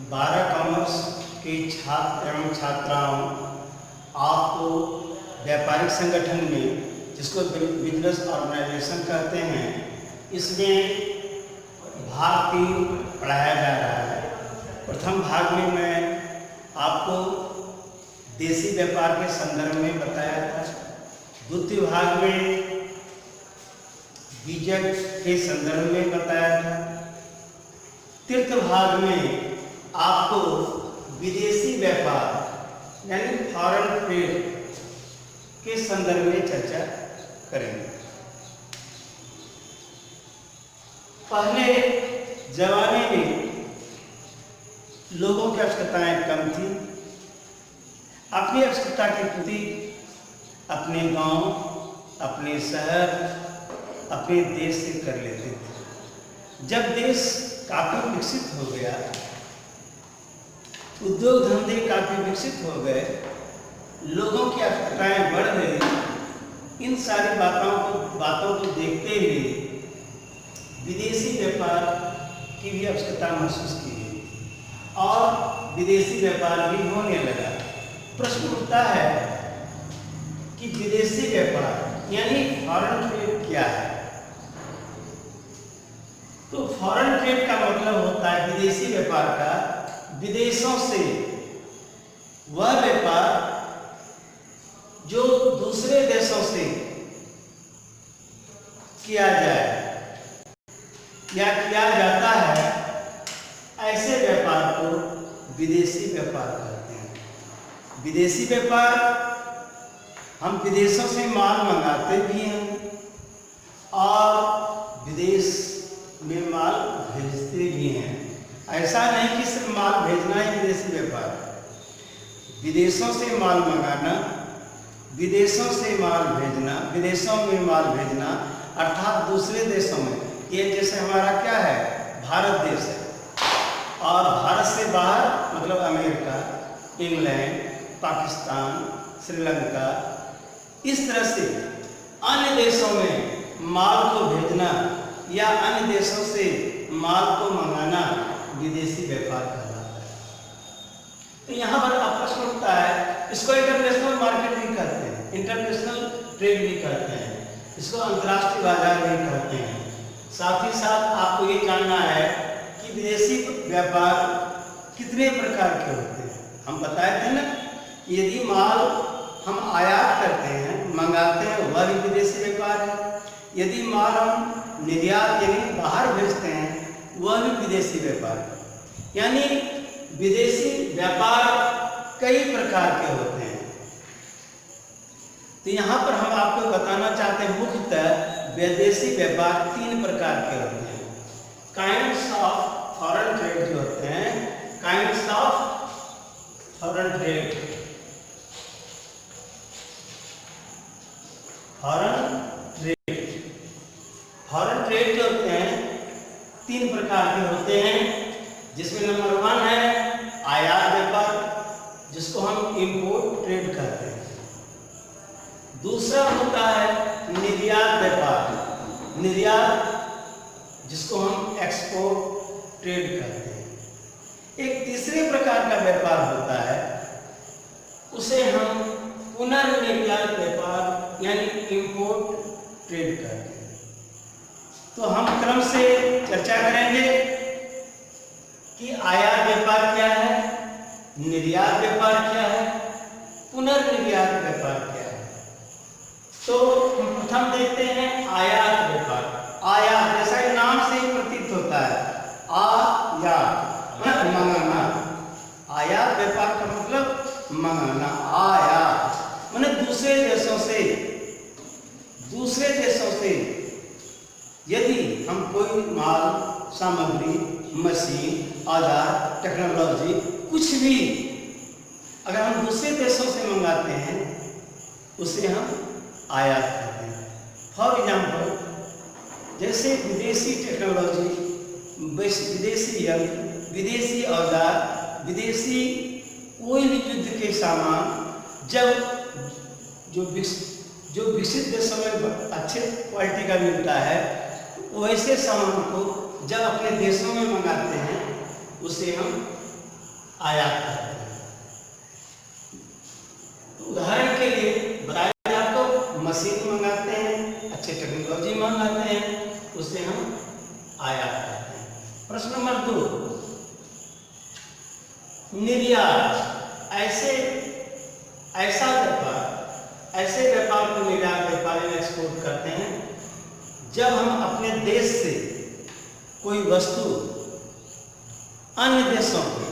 12 commerce के छात्र एवं छात्राओं आपको व्यापारिक संगठन में, जिसको बिजनेस ऑर्गेनाइजेशन कहते हैं, इसमें भाग 3 पढ़ाया जा रहा है। प्रथम भाग में मैं आपको देसी व्यापार के संदर्भ में बताया था। द्वितीय भाग में बीजक के संदर्भ में बताया था। तृतीय भाग में आपको विदेशी व्यापार यानी फॉरेन ट्रेड के संदर्भ में चर्चा करेंगे। पहले जमाने में लोगों की आवश्यकताएं कम थी। अपनी आवश्यकता की पूर्ति अपने गांव, अपने शहर, अपने देश से कर लेते थे। जब देश काफी विकसित हो गया, उद्योग धंधे काफी विकसित हो गए, लोगों की आवश्यकताएं बढ़ गई, इन सारी बातों को देखते हुए विदेशी व्यापार की भी आवश्यकता महसूस की गई और विदेशी व्यापार भी होने लगा। प्रश्न उठता है कि विदेशी व्यापार यानी फॉरेन ट्रेड क्या है? तो फॉरेन ट्रेड का मतलब होता है विदेशी व्यापार का विदेशों से वह व्यापार जो दूसरे देशों से किया जाए या किया जाता है, ऐसे व्यापार को विदेशी व्यापार कहते हैं। विदेशी व्यापार, हम विदेशों से माल मंगाते भी हैं और विदेश में माल भेजते भी हैं। ऐसा नहीं कि सिर्फ माल भेजना ही विदेशी व्यापार है। विदेशों से माल मंगाना, विदेशों से माल भेजना, विदेशों में माल भेजना अर्थात दूसरे देशों में। ये जैसे हमारा क्या है, भारत देश है और भारत से बाहर मतलब अमेरिका, इंग्लैंड, पाकिस्तान, श्रीलंका, इस तरह से अन्य देशों में माल को भेजना या अन्य देशों से माल को मंगाना विदेशी व्यापार कहलाता है। तो यहाँ पर अब प्रश्न उठता है, इसको इंटरनेशनल मार्केट भी कहते हैं, इंटरनेशनल ट्रेड भी कहते हैं, इसको अंतर्राष्ट्रीय बाजार भी कहते हैं। साथ ही साथ आपको ये जानना है कि विदेशी व्यापार कितने प्रकार के होते हैं। हम बताए थे ना, यदि माल हम आयात करते हैं, मंगाते हैं, वह भी विदेशी व्यापार है। यदि माल हम निर्यात यानी बाहर भेजते हैं, वह भी विदेशी व्यापार है। यानी विदेशी व्यापार कई प्रकार के होते हैं। तो यहाँ पर हम आपको बताना चाहते हैं मुख्यतः विदेशी व्यापार 3 प्रकार के होते हैं। काइंड्स ऑफ फॉरेन ट्रेड जो होते हैं, kinds of foreign trade, foreign trade जो होते हैं 3 प्रकार के होते हैं, जिसमें नंबर 1 है आयात व्यापार, जिसको हम इंपोर्ट ट्रेड कहते हैं। दूसरा होता है निर्यात व्यापार, निर्यात जिसको हम एक्सपोर्ट ट्रेड कहते हैं। एक तीसरे प्रकार का व्यापार होता है, उसे हम पुनर्निर्यात व्यापार यानी इंपोर्ट ट्रेड कहते हैं। तो हम क्रम से चर्चा करेंगे कि आयात व्यापार क्या है, निर्यात व्यापार क्या है, पुनर्निर्यात व्यापार क्या है। तो हम प्रथम देखते हैं आयात व्यापार। आयात जैसा नाम से ही प्रतीत होता है, आयात मंगाना। आयात व्यापार का मतलब मंगाना। आयात माने दूसरे देशों से यदि हम कोई माल, सामग्री, मशीन, औजार, टेक्नोलॉजी, कुछ भी अगर हम दूसरे देशों से मंगाते हैं, उसे हम आयात कहते हैं। फॉर एग्जाम्पल, जैसे विदेशी टेक्नोलॉजी, विदेशी यंत्र, विदेशी औजार, विदेशी कोई भी युद्ध के सामान जो विकसित देशों में अच्छे क्वालिटी का मिलता है, वैसे सामान को जब अपने देशों में मंगाते हैं, उसे हम आयात करते हैं। उदाहरण के लिए बताया जाए तो मशीन मंगाते हैं, अच्छे टेक्नोलॉजी मंगाते हैं, उसे हम आयात करते हैं। प्रश्न नंबर 2, निर्यात। ऐसे व्यापार को निर्यात व्यापार में एक्सपोर्ट करते हैं जब हम अपने देश से कोई वस्तु अन्य देशों को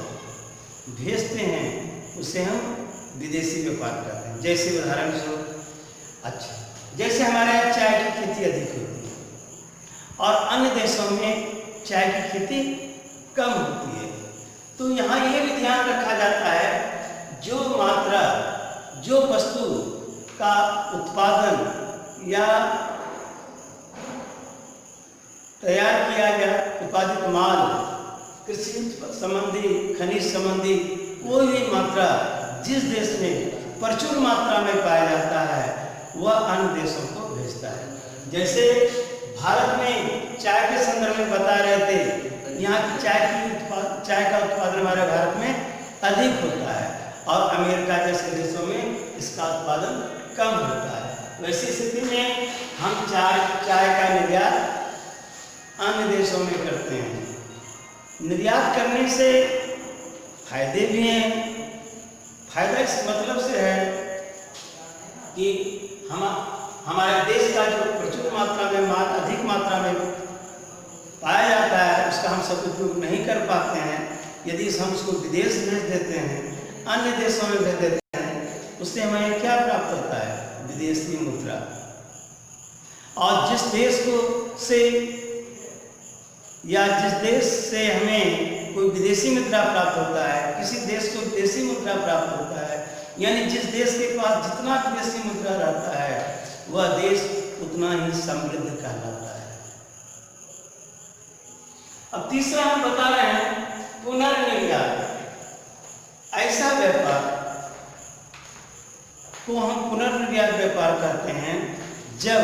भेजते हैं, उसे हम विदेशी व्यापार करते हैं। जैसे उदाहरण जैसे हमारे यहाँ चाय की खेती अधिक होती है और अन्य देशों में चाय की खेती कम होती है, तो यहाँ ये भी ध्यान रखा जाता है जो वस्तु का उत्पादन या तैयार किया गया उत्पादित माल, कृषि संबंधी, खनिज संबंधी कोई भी मात्रा जिस देश में प्रचुर मात्रा में पाया जाता है वह अन्य देशों को भेजता है। जैसे भारत में चाय के संदर्भ में बता रहे थे, यहाँ की चाय का उत्पादन हमारे भारत में अधिक होता है और अमेरिका जैसे देशों में इसका उत्पादन कम होता है। वैसी स्थिति में हम चाय का निर्यात अन्य देशों में करते हैं। निर्यात करने से फायदे भी हैं। फायदा इस मतलब से है कि हमारे देश का जो प्रचुर मात्रा में माल अधिक मात्रा में पाया जाता है उसका हम सदुपयोग नहीं कर पाते हैं। यदि हम उसको विदेश भेज देते हैं, अन्य देशों में भेज देते हैं, उससे हमें क्या प्राप्त होता है? विदेशी मुद्रा। और जिस देश से हमें कोई विदेशी मुद्रा प्राप्त होता है, किसी देश को विदेशी मुद्रा प्राप्त होता है, यानी जिस देश के पास जितना विदेशी मुद्रा रहता है वह देश उतना ही समृद्ध कहलाता है। अब तीसरा हम बता रहे हैं पुनर्निर्यात। ऐसा व्यापार को हम पुनर्निर्यात व्यापार करते हैं जब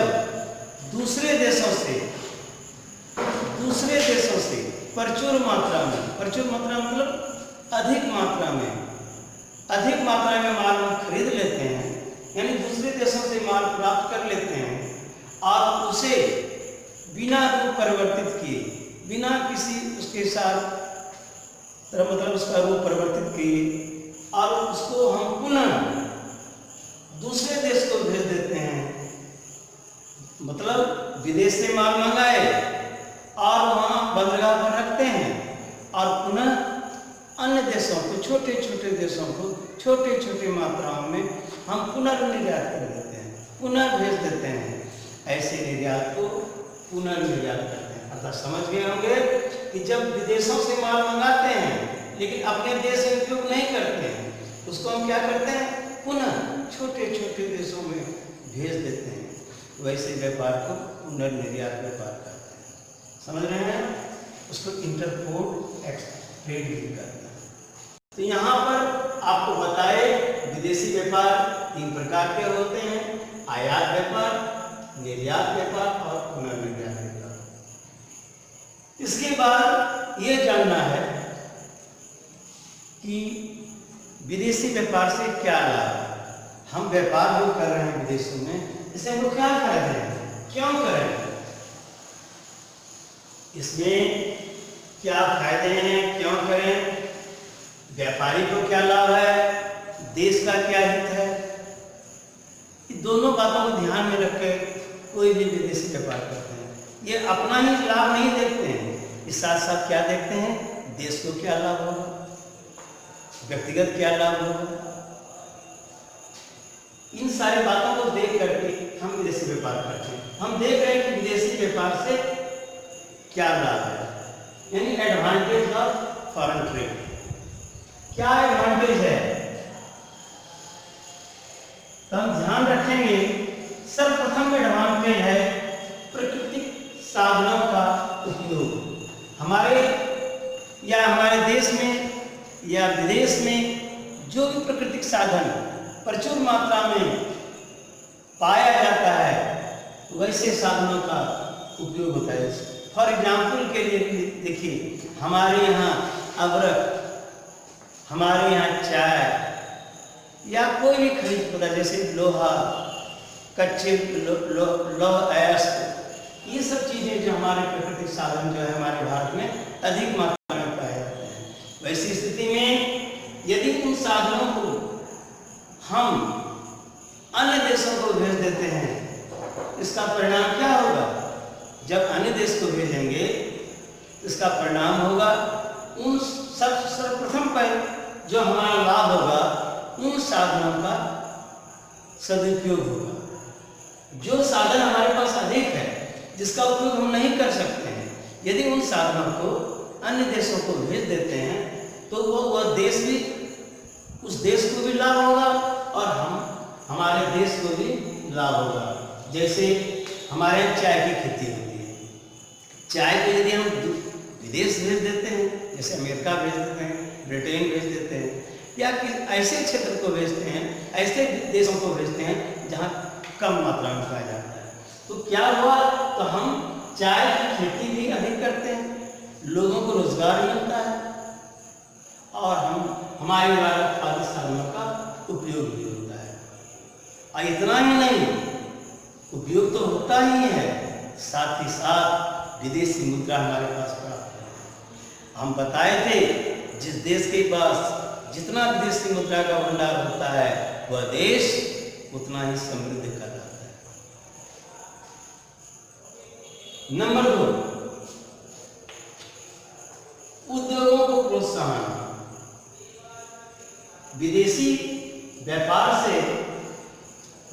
दूसरे देशों से प्रचुर मात्रा मतलब अधिक मात्रा में माल हम खरीद लेते हैं, यानी दूसरे देशों से माल प्राप्त कर लेते हैं और उसे बिना रूप परिवर्तित किए, बिना किसी उसके साथ मतलब उसका रूप परिवर्तित किए और उसको हम पुनः दूसरे देश को भेज देते हैं। मतलब विदेश से माल मंगाए और वहाँ बंदरगाह पर रखते हैं और पुनः अन्य देशों को, छोटे छोटे देशों को छोटे छोटे मात्राओं में हम पुनर्निर्यात कर देते हैं, पुनः भेज देते हैं। ऐसे निर्यात को पुनर्निर्यात करते हैं। अर्थात समझ गए होंगे कि जब विदेशों से माल मंगाते हैं लेकिन अपने देश में उपयोग नहीं करते हैं, उसको हम क्या करते हैं? पुनः छोटे छोटे देशों में भेज देते हैं। वैसे व्यापार को पुनर्निर्यात व्यापार करते हैं। समझ रहे हैं? उसको इंटरपोर्ट ट्रेड भी करते हैं। तो यहाँ पर आपको बताए विदेशी व्यापार 3 प्रकार के होते हैं: आयात व्यापार, निर्यात व्यापार और पुनर्निर्यात व्यापार। इसके बाद ये जानना है कि विदेशी व्यापार से क्या लाभ है। हम व्यापार जो कर रहे हैं विदेशों में, इससे हमको क्या फायदे हैं, क्यों करें, इसमें क्या फायदे हैं, क्यों करें, व्यापारी को क्या लाभ है, देश का क्या हित है। इन दोनों बातों को ध्यान में रखकर कोई भी विदेशी व्यापार करते हैं। ये अपना ही लाभ नहीं देखते हैं, इस साथ साथ क्या देखते हैं, देश को क्या लाभ होगा, व्यक्तिगत क्या लाभ होगा। इन सारी बातों को देख करके हम विदेशी व्यापार करते हैं। हम देख रहे हैं कि विदेशी व्यापार से क्या लाभ है, यानी एडवांटेज ऑफ फॉरेन ट्रेड। क्या एडवांटेज है, तो हम ध्यान रखेंगे। सर्वप्रथम एडवांटेज है प्राकृतिक साधनों का उपयोग। हमारे देश में या विदेश में जो भी प्राकृतिक साधन प्रचुर मात्रा में पाया जाता है, वैसे साधनों का उपयोग होता है। फॉर एग्जाम्पल के लिए देखिए, हमारे यहाँ अदरक, हमारे यहाँ चाय या कोई भी खनिज पदार्थ जैसे लोहा, कच्चे लौह अयस्क, ये सब चीज़ें जो हमारे प्राकृतिक साधन जो है हमारे भारत में अधिक मात्रा में पाए जाते हैं। वैसी स्थिति में यदि उन साधनों को हम अन्य देशों को भेज देते हैं, इसका परिणाम क्या होगा? जब अन्य देश को भेजेंगे, इसका परिणाम होगा उन सर्वप्रथम पर जो हमारा लाभ होगा, उन साधनों का सदुपयोग होगा। जो साधन हमारे पास अधिक है, जिसका उपयोग हम नहीं कर सकते हैं, यदि उन साधनों को अन्य देशों को भेज देते हैं तो वह देश भी, उस देश को भी लाभ होगा और हमारे देश को भी लाभ होगा। जैसे हमारे यहाँ चाय की खेती होती है, चाय को यदि हम विदेश भेज देते हैं, जैसे अमेरिका भेज देते हैं, ब्रिटेन भेज देते हैं, या ऐसे क्षेत्र को भेजते हैं, ऐसे देशों को भेजते हैं जहाँ कम मात्रा में पाया जाता है, तो क्या हुआ? तो हम चाय की खेती भी अधिक करते हैं, लोगों को रोजगार मिलता है और हमारे द्वारा उत्पादित साधनों का उपयोग भी होता है। और इतना ही नहीं, उपयोग तो होता ही है, साथ ही साथ विदेशी मुद्रा हमारे पास प्राप्त है। हम बताए थे जिस देश के पास जितना विदेशी मुद्रा का भंडार होता है, वह देश उतना ही समृद्ध कहलाता है। नंबर 2, उद्योगों को प्रोत्साहन। विदेशी व्यापार से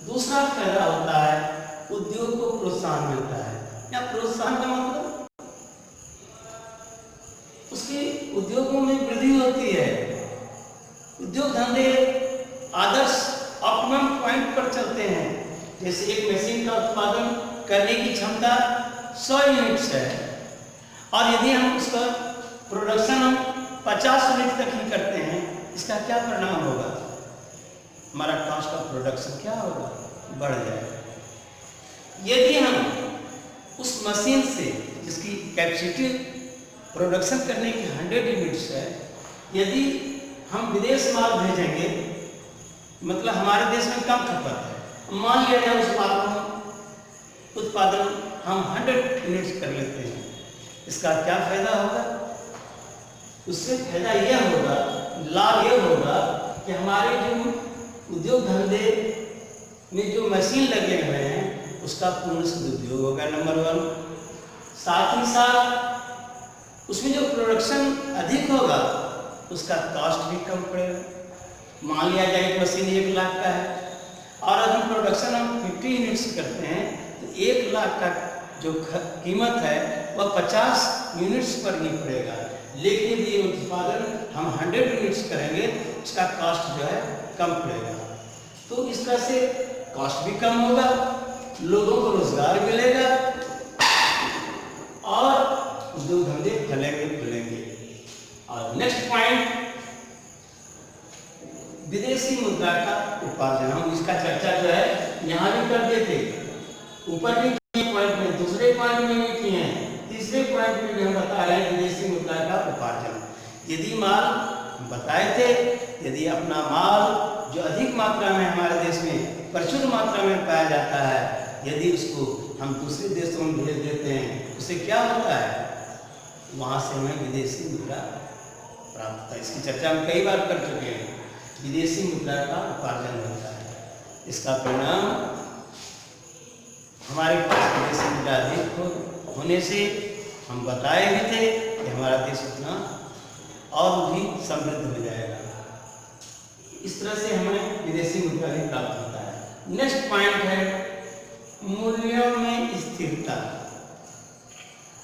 दूसरा फायदा होता है, उद्योग को प्रोत्साहन मिलता है। या प्रोत्साहन का मतलब उसके उद्योगों में वृद्धि होती है, उद्योग धंधे आदर्श ऑप्टिमम पॉइंट पर चलते हैं। जैसे एक मशीन का उत्पादन करने की क्षमता 100 यूनिट्स है और यदि हम उसका प्रोडक्शन हम 50 यूनिट तक ही करते हैं, इसका क्या परिणाम होगा? हमारा कॉस्ट ऑफ प्रोडक्शन क्या होगा? बढ़ जाएगा। यदि हम उस मशीन से जिसकी कैपेसिटी प्रोडक्शन करने की 100 यूनिट्स है, यदि हम विदेश माल भेजेंगे, मतलब हमारे देश में कम खपत है, मान लिया जाए उस माल को उत्पादन हम 100 यूनिट्स कर लेते हैं, इसका क्या फायदा होगा? उससे फायदा यह होगा, लाभ यह होगा कि हमारे जो उद्योग धंधे में जो मशीन लगे हुए हैं, उसका पूर्ण सदुपयोग होगा, नंबर 1। साथ ही साथ उसमें जो प्रोडक्शन अधिक होगा, उसका कॉस्ट भी कम पड़ेगा। मान लिया जाए कि मशीन 1 लाख का है और अगर हम प्रोडक्शन हम 50 यूनिट्स करते हैं, तो 1 लाख का जो कीमत है वह 50 यूनिट्स पर नहीं पड़ेगा। लेकिन यदि ये उत्पादन हम 100 यूनिट्स करेंगे, उसका कॉस्ट जो है कम पड़ेगा। तो इस तरह से कॉस्ट भी कम होगा, लोगों को रोजगार मिलेगा और उद्योग धंधे फैलेंगे फैलेंगे। और नेक्स्ट पॉइंट, विदेशी मुद्रा का उपार्जन। हम इसका चर्चा जो है यहाँ भी कर दिए थे, ऊपर भी किए पॉइंट में, दूसरे पॉइंट में भी किए हैं, तीसरे पॉइंट में भी हम बता रहे हैं विदेशी मुद्रा का उपार्जन। यदि माल बताए थे, यदि अपना माल जो अधिक मात्रा में हमारे देश में प्रचुर मात्रा में पाया जाता है, यदि उसको हम दूसरे देशों में भेज देते हैं, उससे क्या होता है? वहाँ से हमें विदेशी मुद्रा प्राप्त होता है। इसकी चर्चा हम कई बार कर चुके हैं। विदेशी मुद्रा का उपार्जन होता है, इसका परिणाम हमारे पास विदेशी मुद्रा अधिक होने से हम बताए भी थे कि हमारा देश उतना और भी समृद्ध हो जाएगा। इस तरह से हमें विदेशी मुद्रा भी प्राप्त होता है। नेक्स्ट पॉइंट है मूल्यों में स्थिरता।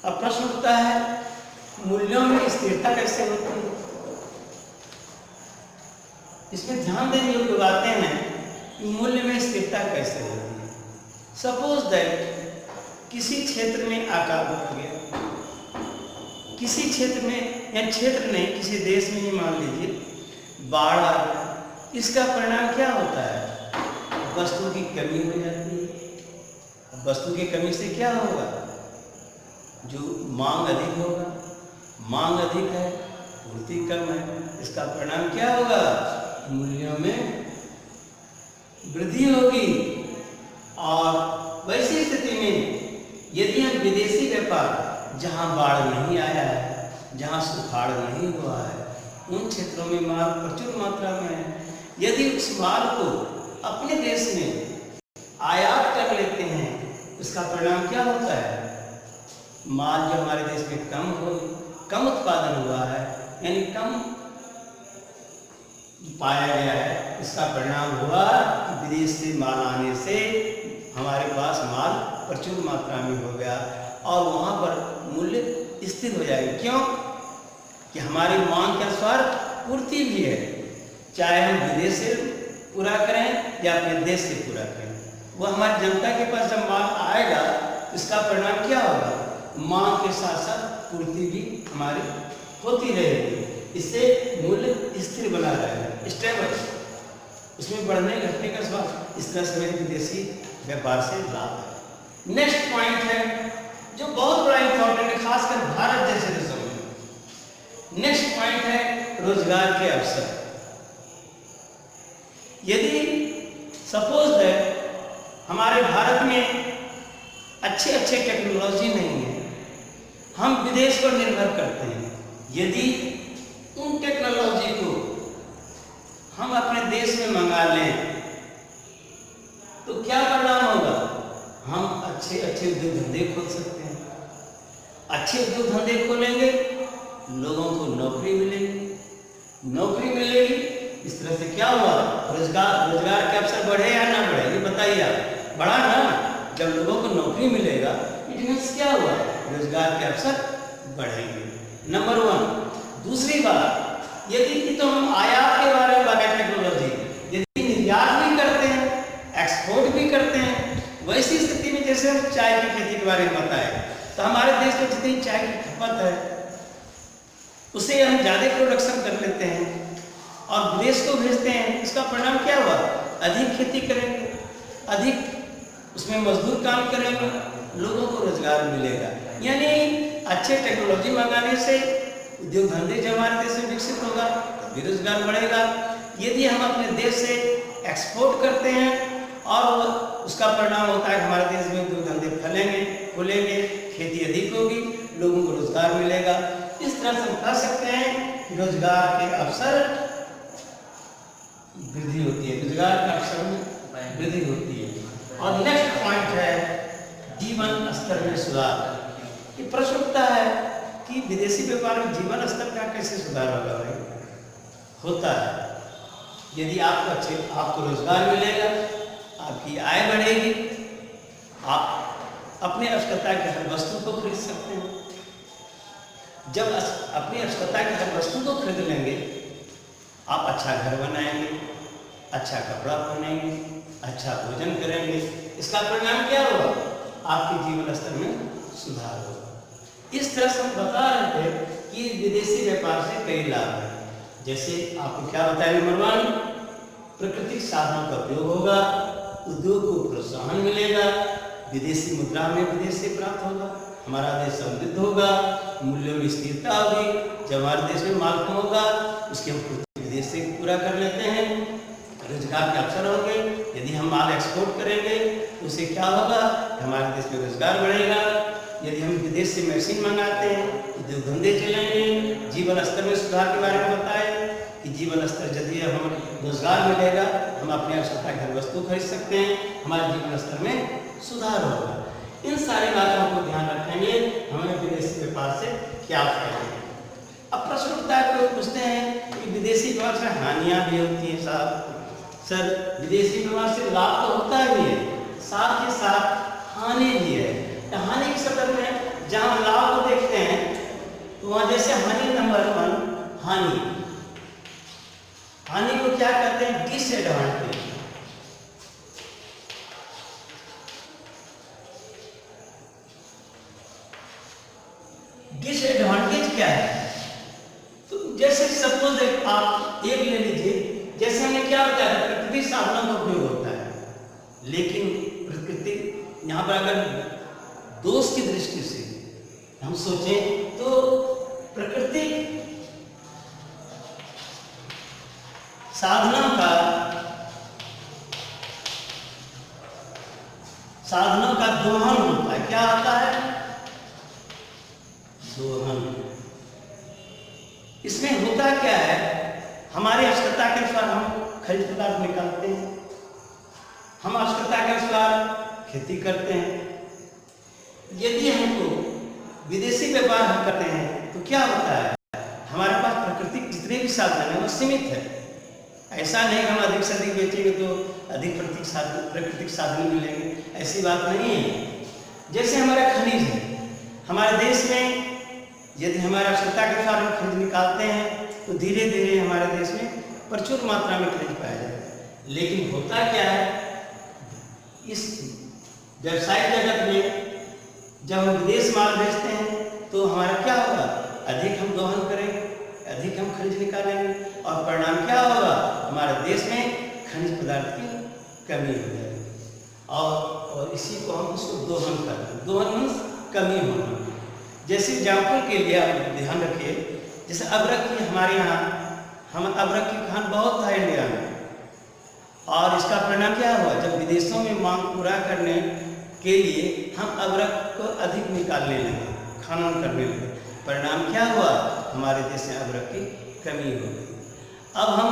अब प्रश्न उठता है, मूल्यों में स्थिरता कैसे होती है? इसमें ध्यान देने योग्य बातें हैं कि मूल्य में स्थिरता कैसे होती है। सपोज दैट किसी क्षेत्र में अकाल हो गया, किसी क्षेत्र में या क्षेत्र नहीं, किसी देश में ही मान लीजिए बाढ़ आ गया, इसका परिणाम क्या होता है? वस्तु की कमी हो जाती है। वस्तु की कमी से क्या होगा? जो मांग अधिक होगा, मांग अधिक है, पूर्ति कम है, इसका इसका परिणाम क्या होगा? मूल्यों में वृद्धि होगी। और वैसी स्थिति में यदि हम विदेशी व्यापार, जहां बाढ़ नहीं आया है, जहां सुखाड़ नहीं हुआ है, उन क्षेत्रों में माल प्रचुर मात्रा में है, यदि उस माल को अपने देश में आयात कर लेते हैं, इसका परिणाम क्या होता है? माल जो हमारे देश में कम उत्पादन हुआ है, यानी कम पाया गया है, इसका परिणाम हुआ कि विदेश से माल आने से हमारे पास माल प्रचुर मात्रा में हो गया और वहाँ पर मूल्य स्थिर हो जाएगा। क्यों? कि हमारी मांग के अनुसार पूर्ति भी है, चाहे हम विदेश से पूरा करें या अपने देश से पूरा करें। वो हमारी जनता के पास जब माल आएगा, इसका परिणाम क्या होगा? मांग के साथ साथ पूर्ति भी हमारी होती रहेगी। इससे मूल्य स्थिर बना रहेगा, स्टेबल, उसमें बढ़ने घटने का स्वभाव। इस तरह से विदेशी व्यापार से लाभ है। नेक्स्ट पॉइंट है जो बहुत बड़ा इंपॉर्टेंट है, खासकर भारत जैसे देशों में। नेक्स्ट पॉइंट है रोजगार के अवसर। यदि सपोज दैट हमारे भारत में अच्छे टेक्नोलॉजी नहीं है, हम विदेश पर निर्भर करते हैं, यदि उन टेक्नोलॉजी को हम अपने देश में मंगा लें तो क्या परिणाम होगा? हम अच्छे उद्योग धंधे खोल सकते हैं। अच्छे उद्योग धंधे खोलेंगे, लोगों को नौकरी मिलेगी। इस तरह से क्या हुआ? रोजगार के अवसर बढ़े या ना बढ़े, ये बताइए आप। बढ़ा ना? जब लोगों को नौकरी मिलेगा, इट मीन्स क्या हुआ? रोजगार के अवसर बढ़ेंगे, नंबर 1। दूसरी बात, यदि तो हम आयात के बारे में बात करें, टेक्नोलॉजी, यदि निर्यात भी करते हैं, एक्सपोर्ट भी करते हैं, वैसी स्थिति में जैसे हम चाय की खेती के बारे में बताएं, तो हमारे देश में जितनी चाय की खपत है उसे हम ज़्यादा प्रोडक्शन कर लेते हैं और विदेश को भेजते हैं। इसका परिणाम क्या हुआ? अधिक खेती करेंगे, अधिक उसमें मजदूर काम करेंगे, लोगों को रोजगार मिलेगा। यानी अच्छे टेक्नोलॉजी मंगाने से उद्योग धंधे जब हमारे देश में विकसित होगा, तभी रोजगार बढ़ेगा। यदि हम अपने देश से एक्सपोर्ट करते हैं और उसका परिणाम होता है कि हमारे देश में उद्योग धंधे खुलेंगे, खेती अधिक होगी, लोगों को रोजगार मिलेगा। इस तरह से हम कह सकते हैं कि रोजगार के अवसर वृद्धि होती है, रोजगार के अवसर में वृद्धि होती है। और नेक्स्ट पॉइंट है जीवन स्तर में सुधार। ये प्रश्न उठता है कि विदेशी व्यापार में जीवन स्तर का कैसे सुधार होगा? भाई, होता है। यदि आपको रोजगार मिलेगा, आपकी आय बढ़ेगी, आप अपने आवश्यकता की हर वस्तु को खरीद सकते हैं। जब अपनी आवश्यकता की हर वस्तु को खरीद लेंगे, आप अच्छा घर बनाएंगे, अच्छा कपड़ा पहनेंगे, अच्छा भोजन करेंगे। इसका परिणाम क्या होगा? आपके जीवन स्तर में सुधार होगा। इस तरह से हम बता रहे थे कि विदेशी व्यापार से कई लाभ हैं। जैसे आपको क्या बताया? नंबर 1, प्राकृतिक साधनों का उपयोग होगा, उद्योग को प्रोत्साहन मिलेगा, विदेशी मुद्रा में विदेश से प्राप्त होगा, हमारा देश समृद्ध होगा, मूल्यों में स्थिरता होगी। जब हमारे देश में माल कम होगा, उसके हम पूर्ति विदेश से पूरा कर लेते हैं, रोजगार के अवसर होंगे। यदि हम माल एक्सपोर्ट करेंगे तो उससे क्या होगा? हमारे देश में रोजगार बढ़ेगा। यदि हम विदेश से मशीन मंगाते हैं, उद्योग धंधे चलेंगे। जीवन स्तर में सुधार के बारे में बताएं कि जीवन स्तर यदि हम रोजगार मिलेगा, हम अपनी आवश्यकता की हर वस्तु खरीद सकते हैं, हमारे जीवन स्तर में सुधार होगा। इन सारी बातों को ध्यान रखेंगे, हमें विदेशी व्यापार से क्या फायदे हैं। अब प्रश्न उठता है, लोग पूछते हैं कि विदेशी व्यापार से हानियां भी होती हैं। साहब सर, विदेशी व्यापार से लाभ तो होता ही है, साथ ही साथ हानि भी है। हानि के संदर्भ में जहाँ लाभ को देखते हैं तो वहाँ जैसे हानि नंबर 1, हानि को क्या कहते हैं? डिसएडवांटेज। डिसएडवांटेज क्या है? तो जैसे सपोज आप एक ले लीजिए, जैसे हमने क्या बताया, प्रकृति साधनों का उपयोग होता है, लेकिन प्रकृति यहाँ पर अगर दोष की दृष्टि से हम सोचें तो प्रकृति साधनों का दोहन होता है। क्या होता है? दोहन। इसमें होता क्या है, हमारी आवश्यकता के अनुसार हम खनिज पदार्थ निकालते हैं, हम आवश्यकता के अनुसार खेती करते हैं। यदि हमको विदेशी व्यापार हम करते हैं तो क्या होता है, हमारे पास प्राकृतिक जितने भी साधन हैं वो सीमित है। ऐसा नहीं हम अधिक से अधिक बेचेंगे तो अधिक प्राकृतिक साधन मिलेंगे, ऐसी बात नहीं है। जैसे हमारा खनिज है, हमारे देश में यदि हमारी आवश्यकता के अनुसार हम खनिज निकालते हैं तो धीरे धीरे हमारे देश में प्रचुर मात्रा में खनिज पाया जाएगा। लेकिन होता क्या है, इस व्यवसायिक जगत में जब हम विदेश माल भेजते हैं तो हमारा क्या होगा, अधिक हम दोहन करेंगे, अधिक हम खनिज निकालेंगे और परिणाम क्या होगा, हमारे देश में खनिज पदार्थ की कमी हो जाएगी। और इसी को हम उसको दोहन करते हैं। दोहन मीन्स कमी होना। जैसे एग्जाम्पल के लिए आप ध्यान रखिए, जैसे अदरक की हमारे यहाँ हम अदरक की खान बहुत था इंडिया में, और इसका परिणाम क्या हुआ, जब विदेशों में मांग पूरा करने के लिए हम अदरक को अधिक निकालने लगे, खनन करने लगे, परिणाम क्या हुआ, हमारे देश में अदरक की कमी हो गई। अब हम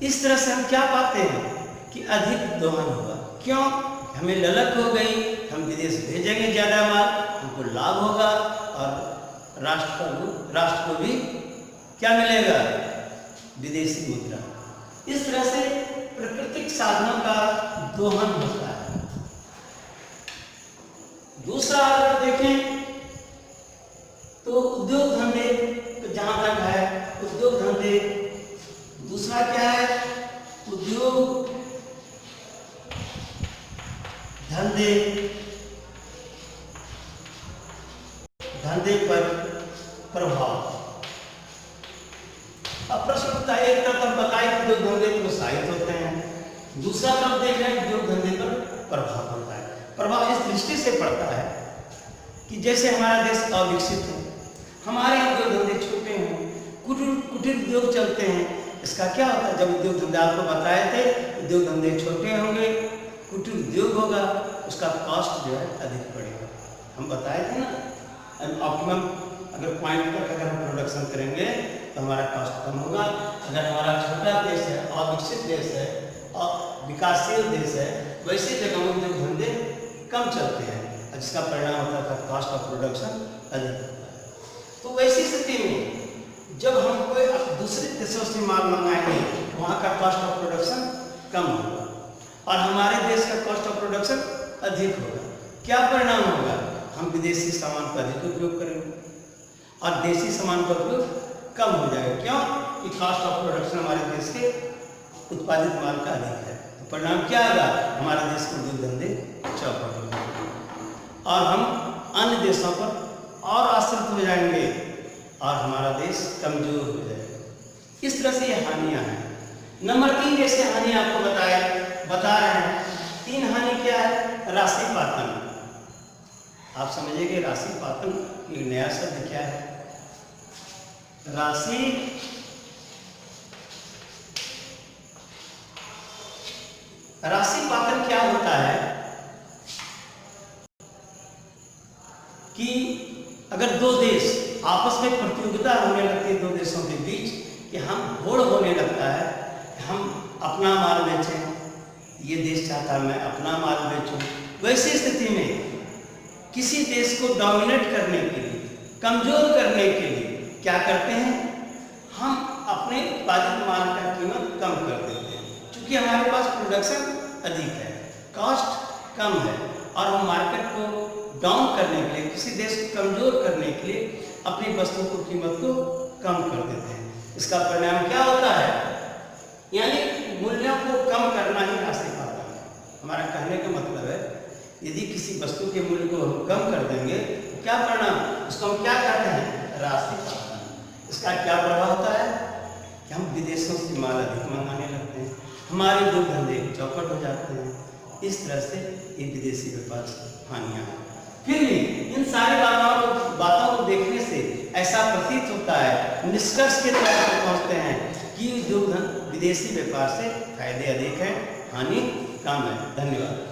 इस तरह से हम क्या पाते हैं कि अधिक दोहन होगा। क्यों? हमें ललक हो गई, हम विदेश भेजेंगे ज़्यादा माल, हमको लाभ होगा और राष्ट्र को भी क्या मिलेगा, विदेशी मुद्रा। इस तरह से प्राकृतिक साधनों का दोहन होता है। दूसरा अगर देखें तो उद्योग धंधे, तो जहां तक है उद्योग धंधे, दूसरा क्या है, उद्योग धंधे पर प्रभाव। अब प्रश्न उठता है, एक तरफ हम बताए उद्योग धंधे प्रोत्साहित होते हैं, दूसरा तरफ देख रहे हैं उद्योग धंधे पर प्रभाव पड़ता है। प्रभाव इस दृष्टि से पड़ता है कि जैसे हमारा देश अविकसित है, हमारे उद्योग धंधे छोटे हैं, कुटीर उद्योग चलते हैं। इसका क्या होता है, जब उद्योग धंधे आपको बताए थे, उद्योग धंधे छोटे होंगे, कुटीर उद्योग होगा, उसका कॉस्ट जो है अधिक पड़ेगा। हम बताए थे ना, ऑप्टिमम अगर पॉइंट तक अगर हम प्रोडक्शन करेंगे तो हमारा कॉस्ट कम होगा। अगर हमारा छोटा देश है, अविकसित देश है और विकासशील देश है, वैसी जगहों में उद्योग धंधे कम चलते हैं, जिसका परिणाम होता है कॉस्ट ऑफ प्रोडक्शन अधिक होता है। तो वैसी स्थिति में जब हम कोई दूसरे देशों से माल मंगाएंगे, वहाँ का कॉस्ट ऑफ प्रोडक्शन कम होगा और हमारे देश का कॉस्ट ऑफ प्रोडक्शन अधिक होगा। क्या परिणाम होगा, हम विदेशी सामान का अधिक उपयोग करेंगे और देसी सामान का उपयोग कम हो जाएगा। क्यों? कि कॉस्ट ऑफ प्रोडक्शन हमारे देश के उत्पादित माल का अधिक है। तो परिणाम क्या होगा, हमारे देश के उद्योग धंधे चौपट हो जाएंगे और हम अन्य देशों पर और आश्रित हो जाएंगे और हमारा देश कमजोर हो जाएगा। इस तरह से ये हानियां हैं। नंबर 3 जैसे हानि आपको बता रहे हैं। 3 हानि क्या है, राशि पातन। आप समझिएगा राशि पातन एक नया शब्द क्या है। राशि पातन क्या होता है कि अगर दो देश आपस में प्रतियोगिता होने लगती है, दो देशों के बीच, कि हम होड़ होने लगता है, हम अपना माल बेचें, ये देश चाहता है मैं अपना माल बेचूं। वैसी स्थिति में किसी देश को डोमिनेट करने के लिए, कमजोर करने के लिए क्या करते हैं, हम अपने उत्पादित माल का कीमत कम कर देते हैं। क्योंकि हमारे पास प्रोडक्शन अधिक है, कॉस्ट कम है और हम मार्केट को डाउन करने के लिए, किसी देश को कमजोर करने के लिए अपनी वस्तुओं की कीमत को कम कर देते हैं। इसका परिणाम क्या होता है, यानी मूल्यों को कम करना ही राशि पातन है। हमारा कहने का मतलब है, यदि किसी वस्तु के मूल्य को हम कम कर देंगे तो क्या परिणाम, उसको हम क्या कहते हैं, राशि पातन। इसका क्या प्रभाव होता है कि हम विदेशों से माल अधिक मंगाने लगते हैं, हमारे उद्योग धंधे चौपट हो जाते हैं। इस तरह से ये विदेशी व्यापार हानियाँ हैं। फिर भी इन सारी बातों को देखने से ऐसा प्रतीत होता है, निष्कर्ष के तौर पर पहुँचते हैं कि उद्योग धन विदेशी व्यापार से फायदे अधिक है, हानि कम है। धन्यवाद।